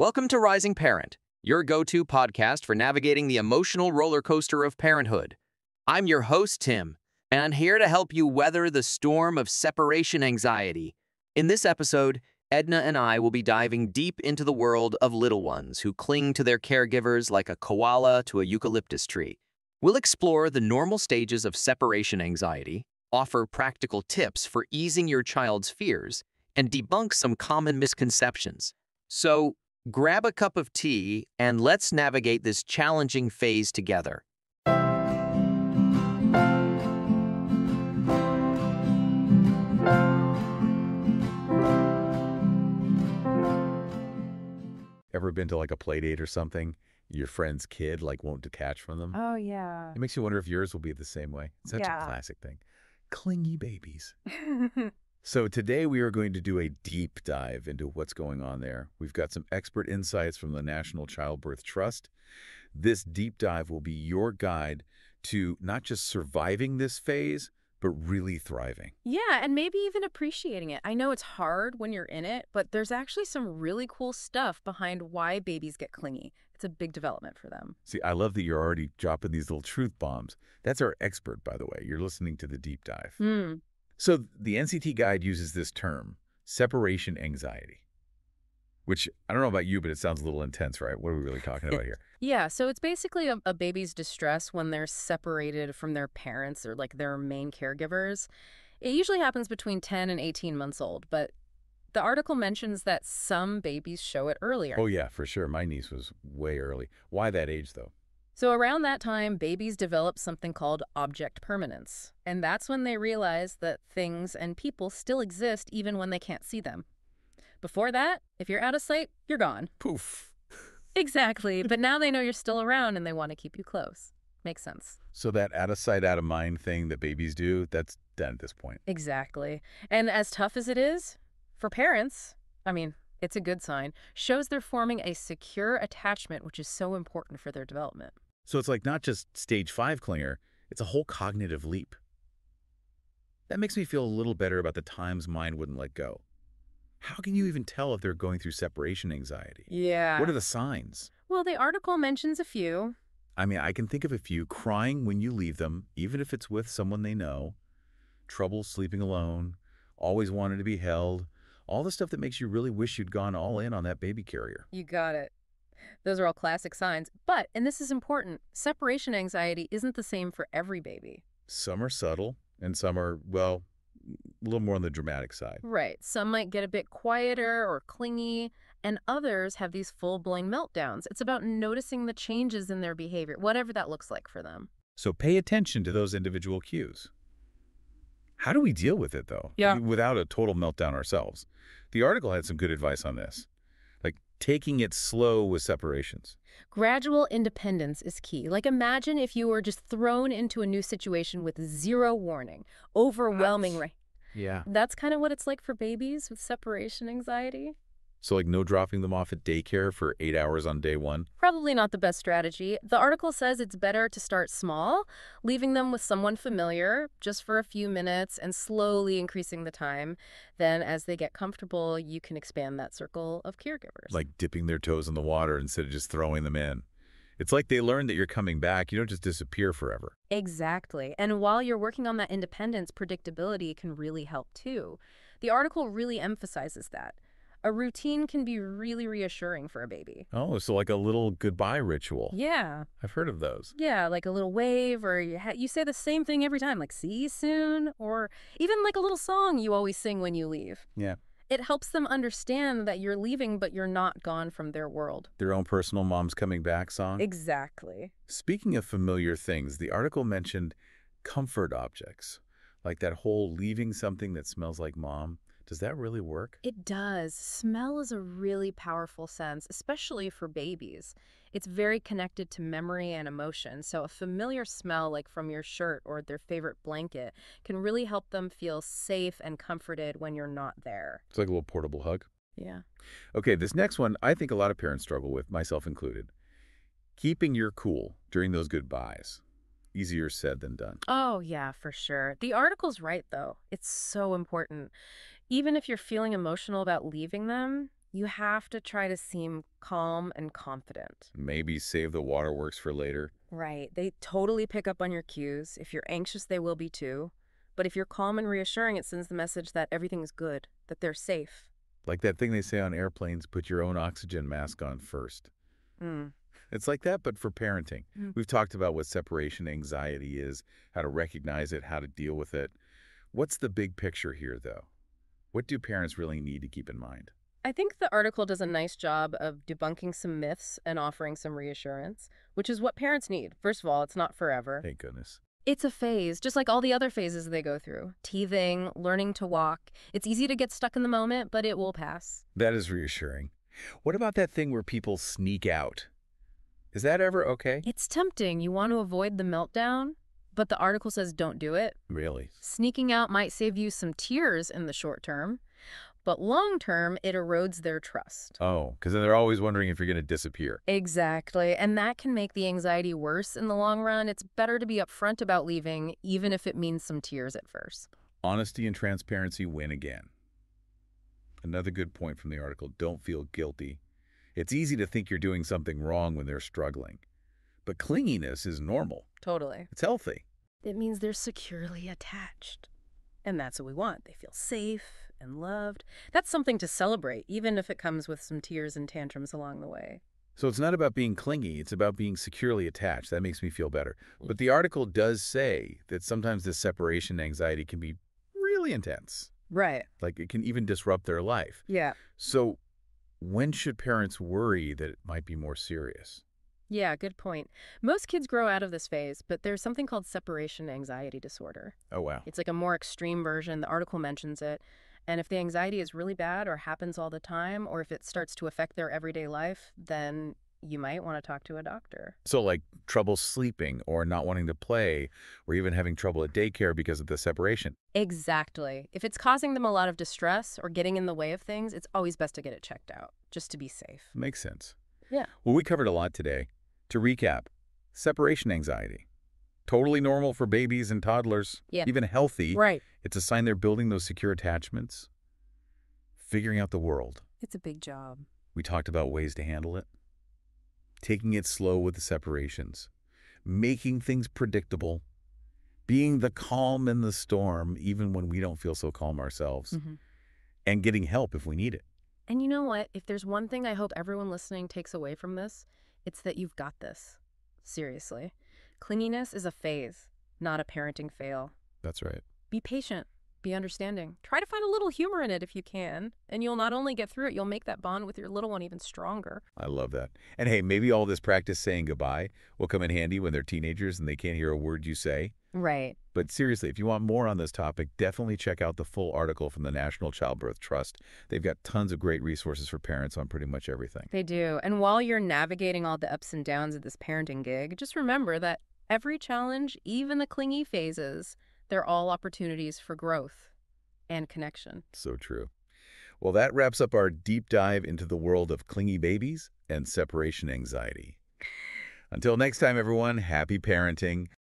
Welcome to Rising Parent, your go-to podcast for navigating the emotional roller coaster of parenthood. I'm your host, Tim, and I'm here to help you weather the storm of separation anxiety. In this episode, Edna and I will be diving deep into the world of little ones who cling to their caregivers like a koala to a eucalyptus tree. We'll explore the normal stages of separation anxiety, offer practical tips for easing your child's fears, and debunk some common misconceptions. So, grab a cup of tea and let's navigate this challenging phase together. Ever been to like a play date or something? Your friend's kid like won't detach from them? Oh, yeah. It makes you wonder if yours will be the same way. It's such a classic thing. Clingy babies. So today we are going to do a deep dive into what's going on there. We've got some expert insights from the National Childbirth Trust. This deep dive will be your guide to not just surviving this phase, but really thriving. Yeah, and maybe even appreciating it. I know it's hard when you're in it, but there's actually some really cool stuff behind why babies get clingy. It's a big development for them. See, I love that you're already dropping these little truth bombs. That's our expert, by the way. You're listening to the deep dive. So the NCT guide uses this term, separation anxiety, which I don't know about you, but it sounds a little intense, right? What are we really talking about here? Yeah, so it's basically a baby's distress when they're separated from their parents or like their main caregivers. It usually happens between 10 and 18 months old, but the article mentions that some babies show it earlier. Oh, yeah, for sure. My niece was way early. Why that age, though? So around that time, babies develop something called object permanence. And that's when they realize that things and people still exist even when they can't see them. Before that, if you're out of sight, you're gone. Poof. Exactly. But now they know you're still around and they want to keep you close. Makes sense. So that out of sight, out of mind thing that babies do, that's done at this point. Exactly. And as tough as it is, for parents, it's a good sign, shows they're forming a secure attachment, which is so important for their development. So it's like not just stage 5 clinger, it's a whole cognitive leap. That makes me feel a little better about the times mine wouldn't let go. How can you even tell if they're going through separation anxiety? Yeah. What are the signs? Well, the article mentions a few. I can think of a few. Crying when you leave them, even if it's with someone they know. Trouble sleeping alone. Always wanted to be held. All the stuff that makes you really wish you'd gone all in on that baby carrier. You got it. Those are all classic signs. But, and this is important, separation anxiety isn't the same for every baby. Some are subtle, and some are, well, a little more on the dramatic side. Right. Some might get a bit quieter or clingy, and others have these full-blown meltdowns. It's about noticing the changes in their behavior, whatever that looks like for them. So pay attention to those individual cues. How do we deal with it, though? Yeah. Without a total meltdown ourselves. The article had some good advice on this. Like taking it slow with separations. Gradual independence is key. Like imagine if you were just thrown into a new situation with zero warning, overwhelming. Yeah. That's kind of what it's like for babies with separation anxiety. So like no dropping them off at daycare for 8 hours on day 1? Probably not the best strategy. The article says it's better to start small, leaving them with someone familiar just for a few minutes and slowly increasing the time. Then as they get comfortable, you can expand that circle of caregivers. Like dipping their toes in the water instead of just throwing them in. It's like they learn that you're coming back. You don't just disappear forever. Exactly. And while you're working on that independence, predictability can really help too. The article really emphasizes that. A routine can be really reassuring for a baby. Oh, so like a little goodbye ritual. Yeah. I've heard of those. Yeah, like a little wave, or you say the same thing every time, like see you soon, or even like a little song you always sing when you leave. Yeah. It helps them understand that you're leaving, but you're not gone from their world. Their own personal mom's coming back song. Exactly. Speaking of familiar things, the article mentioned comfort objects, like that whole leaving something that smells like mom. Does that really work? It does. Smell is a really powerful sense, especially for babies. It's very connected to memory and emotion, so a familiar smell like from your shirt or their favorite blanket can really help them feel safe and comforted when you're not there. It's like a little portable hug. Yeah. Okay, this next one, I think a lot of parents struggle with, myself included. Keeping your cool during those goodbyes. Easier said than done. Oh, yeah, for sure. The article's right, though. It's so important. Even if you're feeling emotional about leaving them, You have to try to seem calm and confident. Maybe save the waterworks for later. Right. They totally pick up on your cues. If you're anxious, they will be too. But if you're calm and reassuring, it sends the message that everything's good, that they're safe. Like that thing they say on airplanes, put your own oxygen mask on first. Mm. It's like that, but for parenting. We've talked about what separation anxiety is, how to recognize it, how to deal with it. What's the big picture here, though? What do parents really need to keep in mind? I think the article does a nice job of debunking some myths and offering some reassurance, which is what parents need. First of all, it's not forever. Thank goodness. It's a phase, just like all the other phases they go through. Teething, learning to walk. It's easy to get stuck in the moment, but it will pass. That is reassuring. What about that thing where people sneak out? Is that ever okay? It's tempting. You want to avoid the meltdown, but the article says don't do it. Really? Sneaking out might save you some tears in the short term, but long term, it erodes their trust. Oh, because then they're always wondering if you're going to disappear. Exactly, and that can make the anxiety worse in the long run. It's better to be upfront about leaving, even if it means some tears at first. Honesty and transparency win again. Another good point from the article, don't feel guilty. It's easy to think you're doing something wrong when they're struggling. But clinginess is normal. Totally. It's healthy. It means they're securely attached. And that's what we want. They feel safe and loved. That's something to celebrate, even if it comes with some tears and tantrums along the way. So it's not about being clingy, it's about being securely attached. That makes me feel better. But the article does say that sometimes this separation anxiety can be really intense. Right. Like it can even disrupt their life. Yeah. So when should parents worry that it might be more serious? Yeah, good point. Most kids grow out of this phase, but there's something called separation anxiety disorder. Oh, wow. It's like a more extreme version. The article mentions it. And if the anxiety is really bad or happens all the time, or if it starts to affect their everyday life, then you might want to talk to a doctor. So like trouble sleeping or not wanting to play or even having trouble at daycare because of the separation. Exactly. If it's causing them a lot of distress or getting in the way of things, it's always best to get it checked out, just to be safe. Makes sense. Yeah. Well, we covered a lot today. To recap, separation anxiety. Totally normal for babies and toddlers, Yeah. even healthy. Right. It's a sign they're building those secure attachments, figuring out the world. It's a big job. We talked about ways to handle it. Taking it slow with the separations, making things predictable, being the calm in the storm, even when we don't feel so calm ourselves, and getting help if we need it. And you know what? If there's one thing I hope everyone listening takes away from this, it's that you've got this. Seriously. Clinginess is a phase, not a parenting fail. That's right. Be patient. Be understanding. Try to find a little humor in it if you can. And you'll not only get through it, you'll make that bond with your little one even stronger. I love that. And hey, maybe all this practice saying goodbye will come in handy when they're teenagers and they can't hear a word you say. Right. But seriously, if you want more on this topic, definitely check out the full article from the National Childbirth Trust. They've got tons of great resources for parents on pretty much everything. They do. And while you're navigating all the ups and downs of this parenting gig, just remember that every challenge, even the clingy phases, they're all opportunities for growth and connection. So true. Well, that wraps up our deep dive into the world of clingy babies and separation anxiety. Until next time, everyone, happy parenting.